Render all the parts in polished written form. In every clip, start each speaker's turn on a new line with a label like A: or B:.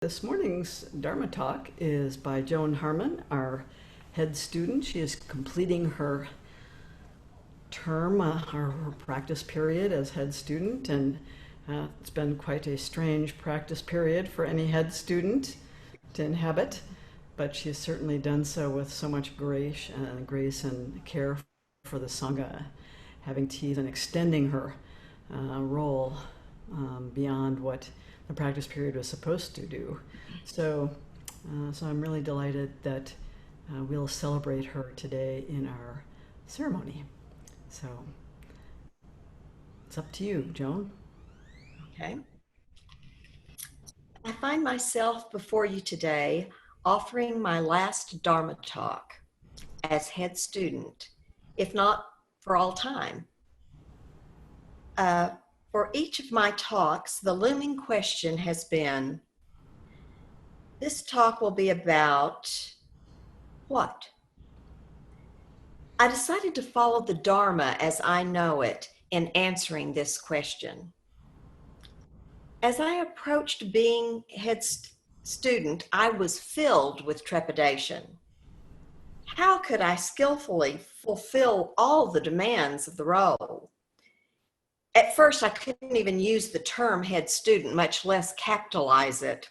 A: This morning's Dharma talk is by Joan Harman, our head student. She is completing her term, her practice period as head student, and it's been quite a strange practice period for any head student to inhabit, but she has certainly done so with so much grace and care for the Sangha, having teased and extending her role beyond what the practice period was supposed to do. So I'm really delighted that we'll celebrate her today in our ceremony. So it's up to you, Joan.
B: Okay. I find myself before you today offering my last Dharma talk as head student, if not for all time. For each of my talks, the looming question has been, this talk will be about what? I decided to follow the Dharma as I know it in answering this question. As I approached being head student, I was filled with trepidation. How could I skillfully fulfill all the demands of the role? At first, I couldn't even use the term head student, much less capitalize it.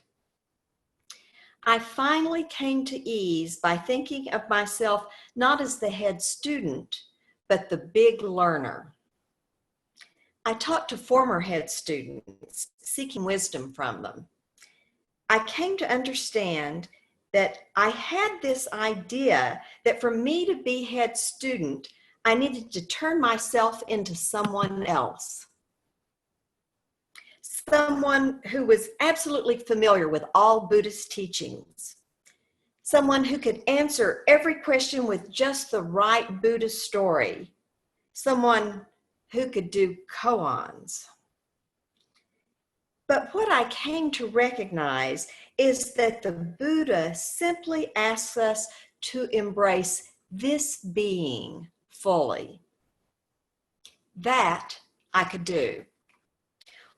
B: I finally came to ease by thinking of myself not as the head student, but the big learner. I talked to former head students, seeking wisdom from them. I came to understand that I had this idea that for me to be head student, I needed to turn myself into someone else. Someone who was absolutely familiar with all Buddhist teachings. Someone who could answer every question with just the right Buddhist story. Someone who could do koans. But what I came to recognize is that the Buddha simply asks us to embrace this being fully. That I could do.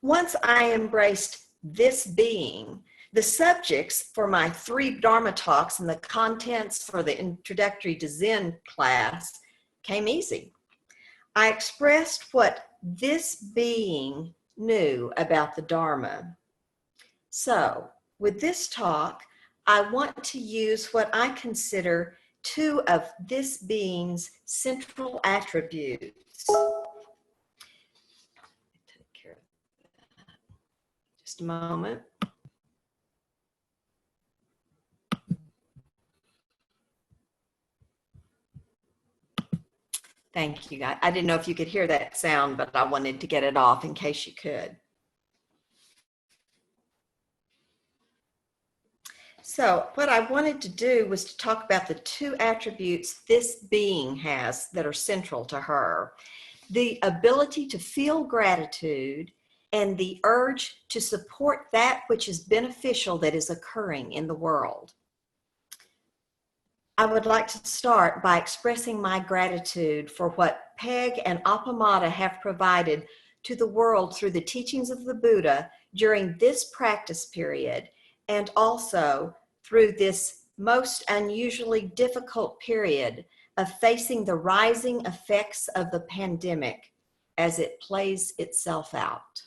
B: Once I embraced this being, the subjects for my 3 Dharma talks and the contents for the introductory to Zen class came easy. I expressed what this being knew about the Dharma. So, with this talk, I want to use what I consider 2 of this being's central attributes. Take care of that. Just a moment. Thank you. I didn't know if you could hear that sound, but I wanted to get it off in case you could. So what I wanted to do was to talk about the 2 attributes this being has that are central to her. The ability to feel gratitude and the urge to support that which is beneficial that is occurring in the world. I would like to start by expressing my gratitude for what Peg and Appamada have provided to the world through the teachings of the Buddha during this practice period, and also through this most unusually difficult period of facing the rising effects of the pandemic as it plays itself out.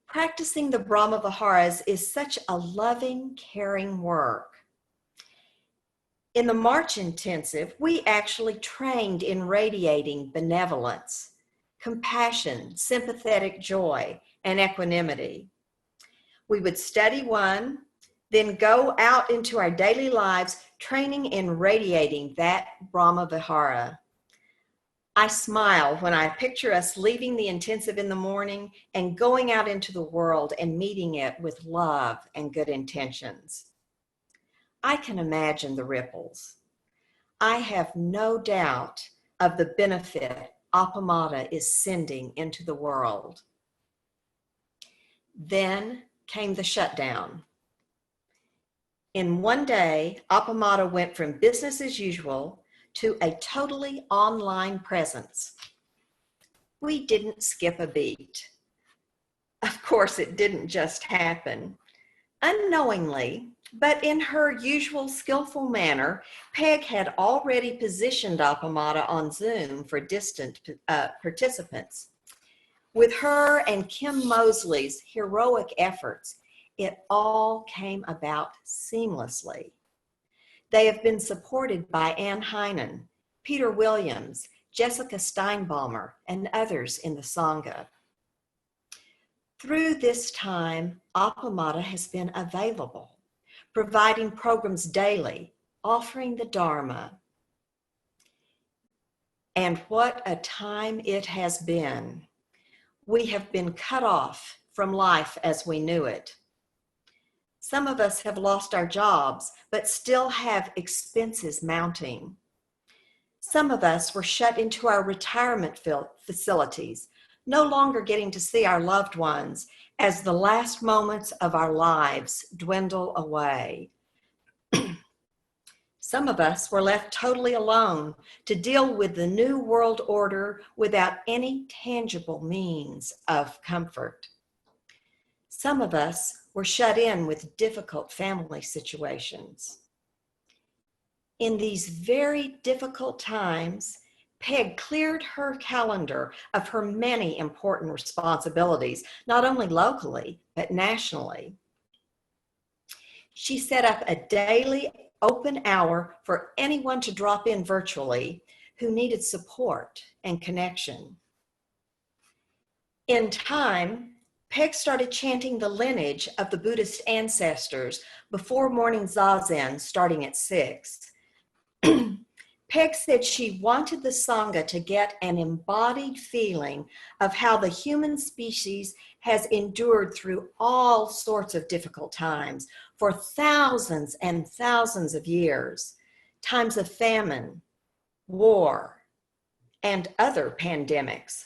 B: Practicing the Brahma-viharas is such a loving, caring work. In the March Intensive, we actually trained in radiating benevolence, compassion, sympathetic joy, and equanimity. We would study one, then go out into our daily lives training in radiating that Brahma-vihara. I smile when I picture us leaving the intensive in the morning and going out into the world and meeting it with love and good intentions. I can imagine the ripples. I have no doubt of the benefit Appamada is sending into the world. Then came the shutdown. In one day, Appamada went from business as usual to a totally online presence. We didn't skip a beat. Of course, it didn't just happen. Unknowingly, but in her usual skillful manner, Peg had already positioned Appamada on Zoom for distant participants. With her and Kim Mosley's heroic efforts, it all came about seamlessly. They have been supported by Ann Heinen, Peter Williams, Jessica Steinbaumer, and others in the Sangha. Through this time, Appamada has been available, providing programs daily, offering the Dharma. And what a time it has been. We have been cut off from life as we knew it. Some of us have lost our jobs, but still have expenses mounting. Some of us were shut into our retirement facilities, no longer getting to see our loved ones as the last moments of our lives dwindle away. Some of us were left totally alone to deal with the new world order without any tangible means of comfort. Some of us were shut in with difficult family situations. In these very difficult times, Peg cleared her calendar of her many important responsibilities, not only locally, but nationally. She set up a daily open hour for anyone to drop in virtually who needed support and connection. In time, Peg started chanting the lineage of the Buddhist ancestors before morning zazen starting at 6. Peg said she wanted the Sangha to get an embodied feeling of how the human species has endured through all sorts of difficult times for thousands and thousands of years, times of famine, war, and other pandemics.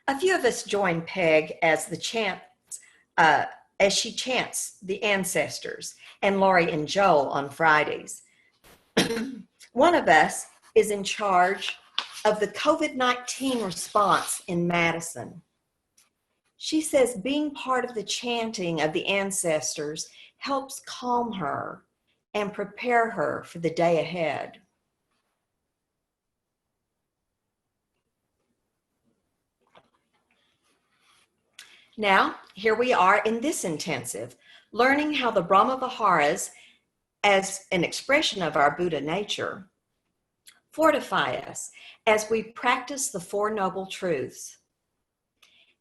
B: A few of us join Peg as she chants the ancestors, and Laurie and Joel on Fridays. One of us is in charge of the COVID-19 response in Madison. She says being part of the chanting of the ancestors helps calm her and prepare her for the day ahead. Now, here we are in this intensive, learning how the Brahma Viharas, as an expression of our Buddha nature, fortify us as we practice the Four Noble Truths.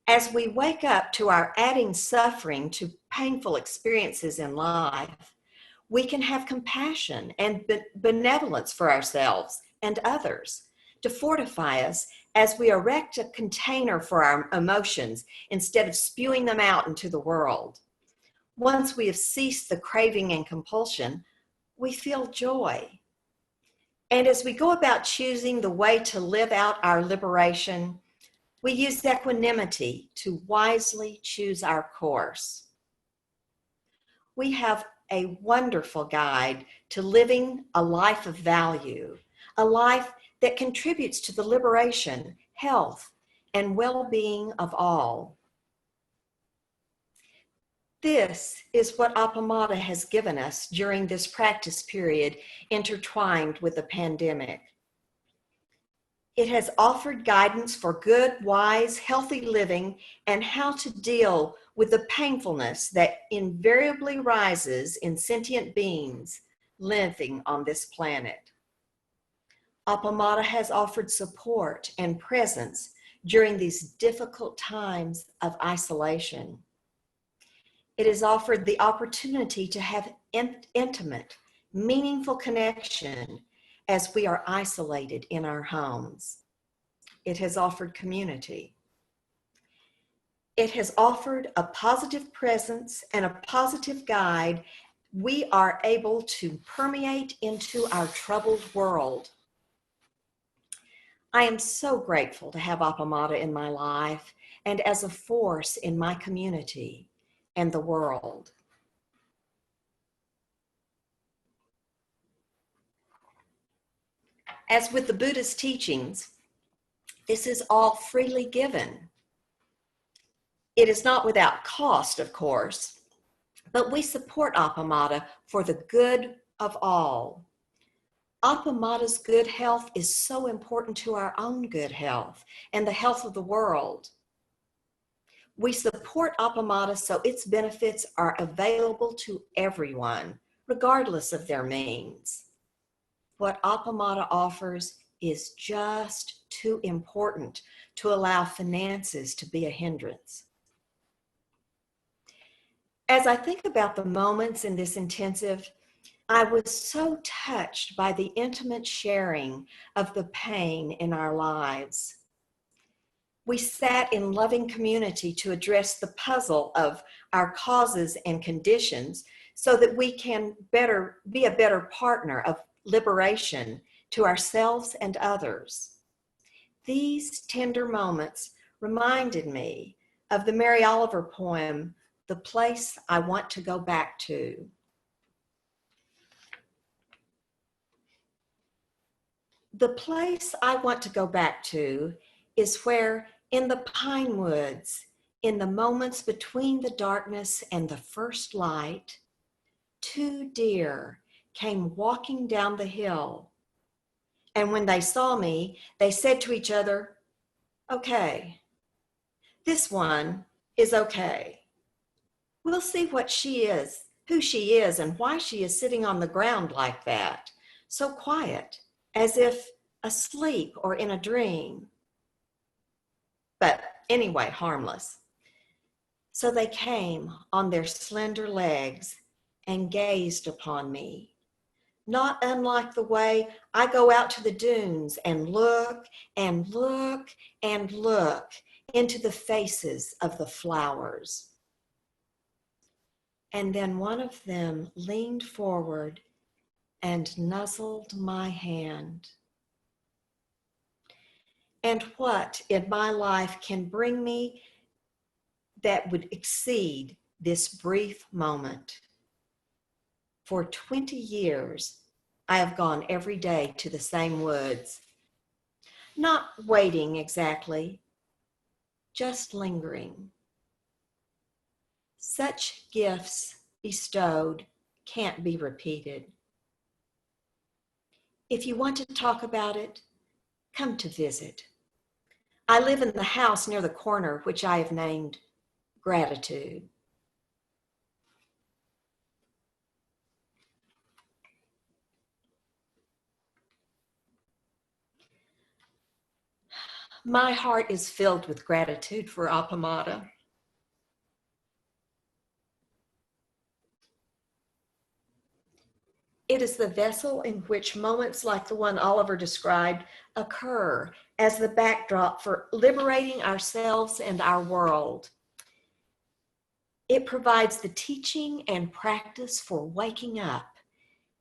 B: As we wake up to our adding suffering to painful experiences in life, we can have compassion and benevolence for ourselves and others to fortify us as we erect a container for our emotions instead of spewing them out into the world. Once we have ceased the craving and compulsion, we feel joy. And as we go about choosing the way to live out our liberation, we use equanimity to wisely choose our course. We have a wonderful guide to living a life of value, a life that contributes to the liberation, health, and well-being of all. This is what Appamada has given us during this practice period intertwined with the pandemic. It has offered guidance for good, wise, healthy living and how to deal with the painfulness that invariably rises in sentient beings living on this planet. Appamada has offered support and presence during these difficult times of isolation. It has offered the opportunity to have intimate, meaningful connection as we are isolated in our homes. It has offered community. It has offered a positive presence and a positive guide we are able to permeate into our troubled world. I am so grateful to have Appamada in my life and as a force in my community and the world. As with the Buddha's teachings, this is all freely given. It is not without cost, of course. but we support Appamada for the good of all. Appamada's good health is so important to our own good health and the health of the world. We support Appamada so its benefits are available to everyone, regardless of their means. What Appamada offers is just too important to allow finances to be a hindrance. As I think about the moments in this intensive, I was so touched by the intimate sharing of the pain in our lives. We sat in loving community to address the puzzle of our causes and conditions so that we can be a better partner of liberation to ourselves and others. These tender moments reminded me of the Mary Oliver poem, "The Place I Want to Go Back to." The place I want to go back to is where, in the pine woods, in the moments between the darkness and the first light, 2 deer came walking down the hill. And when they saw me, they said to each other, "Okay, this one is okay. We'll see what she is, who she is, and why she is sitting on the ground like that, so quiet, as if asleep or in a dream. But anyway, harmless." So they came on their slender legs and gazed upon me, not unlike the way I go out to the dunes and look and look and look into the faces of the flowers. And then one of them leaned forward and nuzzled my hand. And what in my life can bring me that would exceed this brief moment? For 20 years, I have gone every day to the same woods, not waiting exactly, just lingering. Such gifts bestowed can't be repeated. If you want to talk about it, come to visit. I live in the house near the corner, which I have named Gratitude. My heart is filled with gratitude for Appamada. It is the vessel in which moments like the one Oliver described occur as the backdrop for liberating ourselves and our world. It provides the teaching and practice for waking up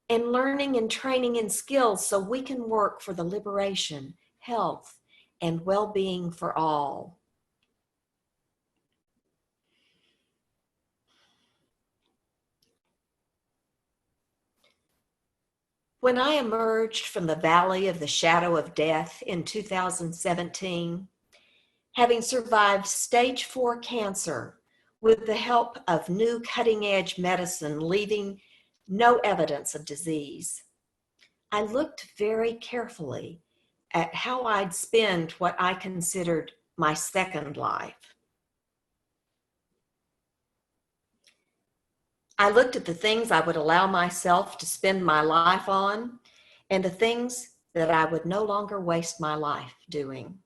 B: and learning and training in skills so we can work for the liberation, health, and well-being for all. When I emerged from the valley of the shadow of death in 2017, having survived stage 4 cancer with the help of new cutting-edge medicine leaving no evidence of disease, I looked very carefully at how I'd spend what I considered my second life. I looked at the things I would allow myself to spend my life on and the things that I would no longer waste my life doing.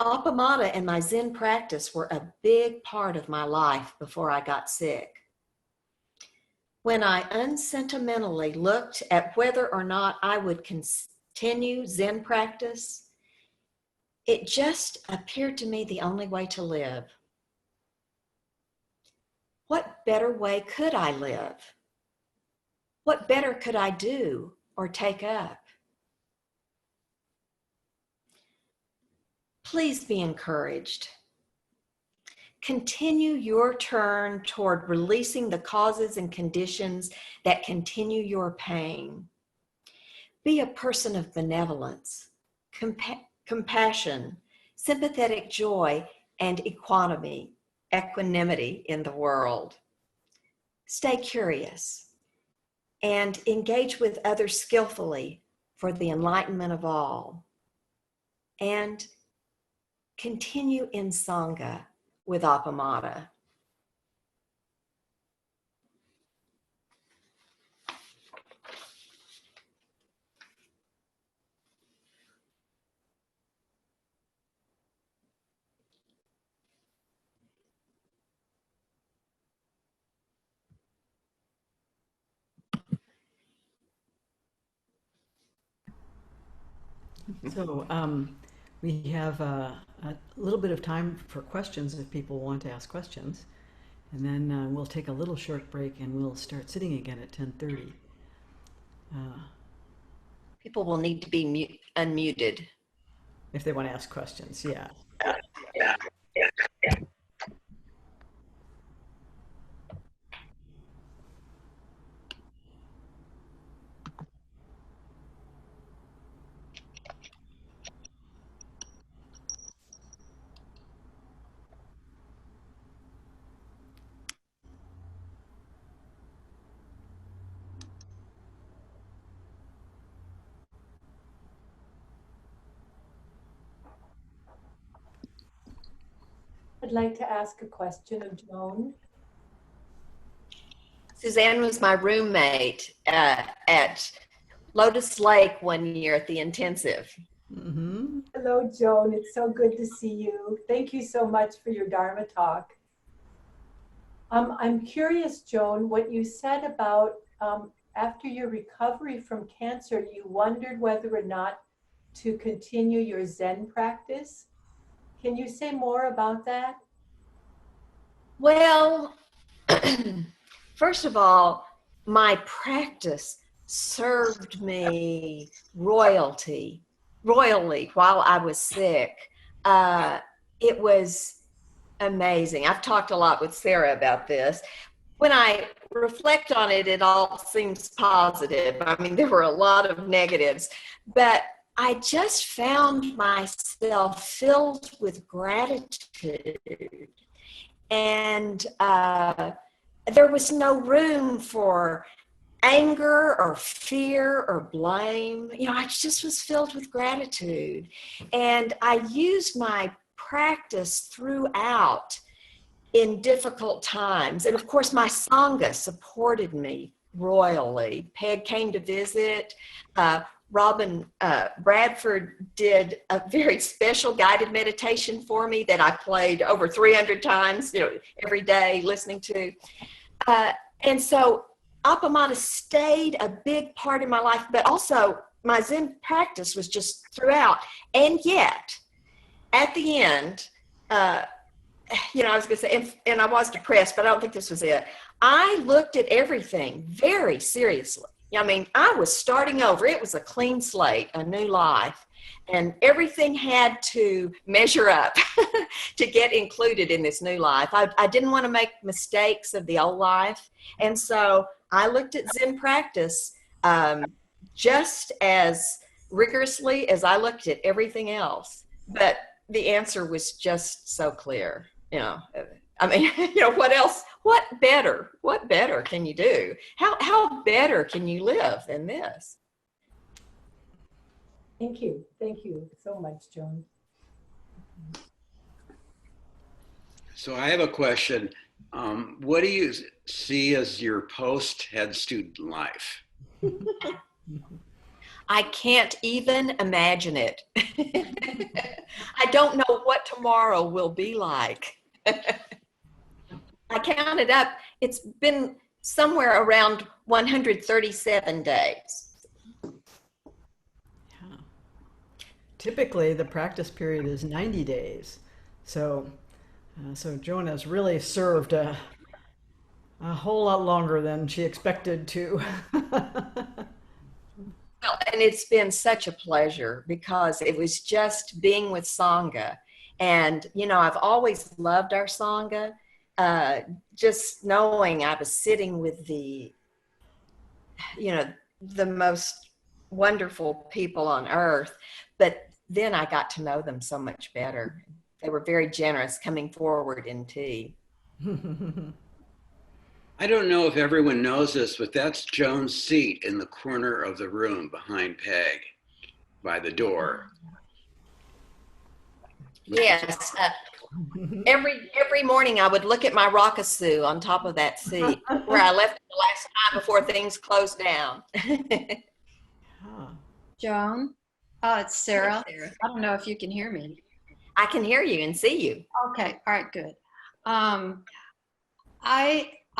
B: Appamada and my Zen practice were a big part of my life before I got sick. When I unsentimentally looked at whether or not I would continue Zen practice, it just appeared to me the only way to live. What better way could I live? What better could I do or take up? Please be encouraged. Continue your turn toward releasing the causes and conditions that continue your pain. Be a person of benevolence, compassion, sympathetic joy, and equanimity. equanimity in the world. Stay curious and engage with others skillfully for the enlightenment of all. And continue in Sangha with Appamada.
A: So we have a little bit of time for questions if people want to ask questions. And then we'll take a little short break and we'll start sitting again at 10:30.
B: People will need to be unmuted.
A: If they want to ask questions, yeah.
C: I'd like to ask a question of Joan.
B: Suzanne was my roommate at Lotus Lake one year at the intensive.
A: Mm-hmm.
C: Hello, Joan. It's so good to see you. Thank you so much for your Dharma talk. I'm curious, Joan, what you said about after your recovery from cancer, you wondered whether or not to continue your Zen practice. Can you say more about that?
B: Well, first of all, my practice served me royally while I was sick. It was amazing. I've talked a lot with Sarah about this. When I reflect on it, it all seems positive. I mean, there were a lot of negatives, but I just found myself filled with gratitude. And there was no room for anger or fear or blame. You know, I just was filled with gratitude. And I used my practice throughout in difficult times. And of course, my Sangha supported me royally. Peg came to visit. Robin Bradford did a very special guided meditation for me that I played over 300 times, you know, every day listening to. And so Appamada stayed a big part in my life, but also my Zen practice was just throughout. And yet, at the end, you know, I was going to say, and I was depressed, but I don't think this was it. I looked at everything very seriously. I mean, I was starting over. It was a clean slate, a new life, and everything had to measure up to get included in this new life. I didn't want to make mistakes of the old life, and so I looked at Zen practice just as rigorously as I looked at everything else. But the answer was just so clear. You know, I mean, you know, what else? What better can you do? How better can you live than this?
C: Thank you. Thank you so much, Joan.
D: So I have a question. What do you see as your post-head student life?
B: I can't even imagine it. I don't know what tomorrow will be like. I counted up, it's been somewhere around 137 days.
A: Yeah. Typically, the practice period is 90 days. So Joan has really served a whole lot longer than she expected to.
B: Well, and it's been such a pleasure because it was just being with Sangha. And, you know, I've always loved our Sangha. Just knowing I was sitting with the, you know, the most wonderful people on earth, but then I got to know them so much better. They were very generous coming forward in tea.
D: I don't know if everyone knows this, but that's Joan's seat in the corner of the room behind Peg by the door.
B: Yes. Every morning I would look at my rockasoo on top of that seat where I left it the last time before things closed down.
A: Ah,
E: Joan, it's Sarah.
B: Sarah.
E: I don't know if you can hear me.
B: I can hear you and see you.
E: Okay, all right, good.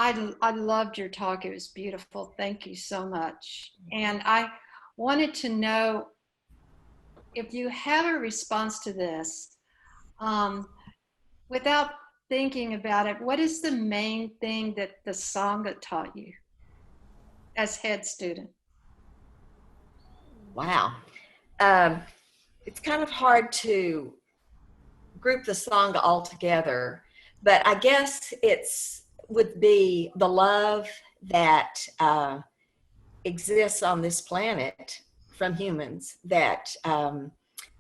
E: I loved your talk. It was beautiful. Thank you so much. And I wanted to know if you have a response to this, without thinking about it, what is the main thing that the Sangha taught you as head student?
B: Wow. It's kind of hard to group the Sangha all together, but I guess would be the love that exists on this planet from humans, that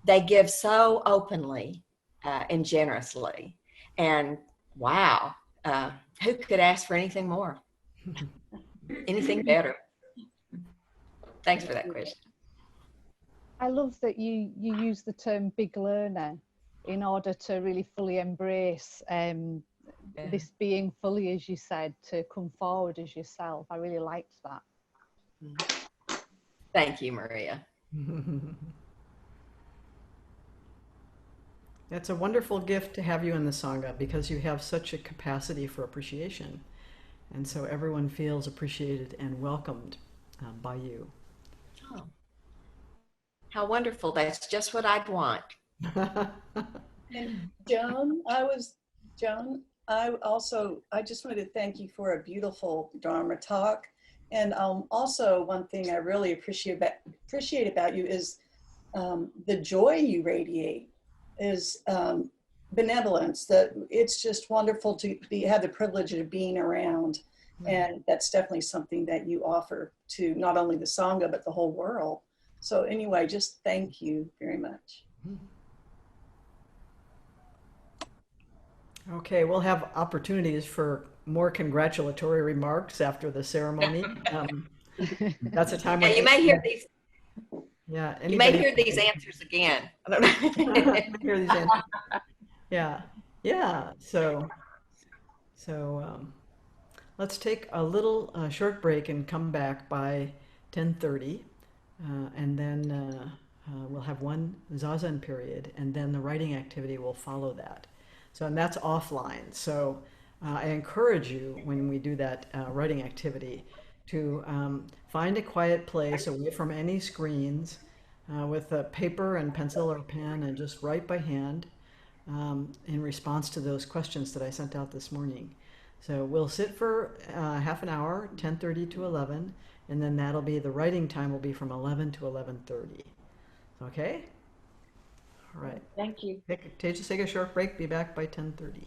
B: they give so openly and generously. And wow, who could ask for anything more? Anything better? Thanks for that question.
F: I love that you use the term big learner in order to really fully embrace this being fully, as you said, to come forward as yourself. I really liked that.
B: Thank you, Maria.
A: It's a wonderful gift to have you in the Sangha because you have such a capacity for appreciation. And so everyone feels appreciated and welcomed by you.
B: Oh, how wonderful. That's just what I'd want.
G: And Joan, I just wanted to thank you for a beautiful Dharma talk. And also one thing I really appreciate about you is the joy you radiate, is benevolence. That it's just wonderful to have the privilege of being around. And that's definitely something that you offer to not only the Sangha, but the whole world. So anyway, just thank you very much.
A: Okay, we'll have opportunities for more congratulatory remarks after the ceremony. That's a time when
B: You may hear these.
A: Yeah,
B: You may hear these answers again. I don't know.
A: hear these answers. Yeah. So let's take a little short break and come back by 10:30, and then we'll have one zazen period, and then the writing activity will follow that. So, and that's offline. So I encourage you when we do that writing activity to find a quiet place away from any screens with a paper and pencil or pen and just write by hand in response to those questions that I sent out this morning. So we'll sit for half an hour, 10:30 to 11, and then that'll be, the writing time will be from 11 to 11:30. Okay? All right.
E: Thank you.
A: Just take a short break, be back by 10:30.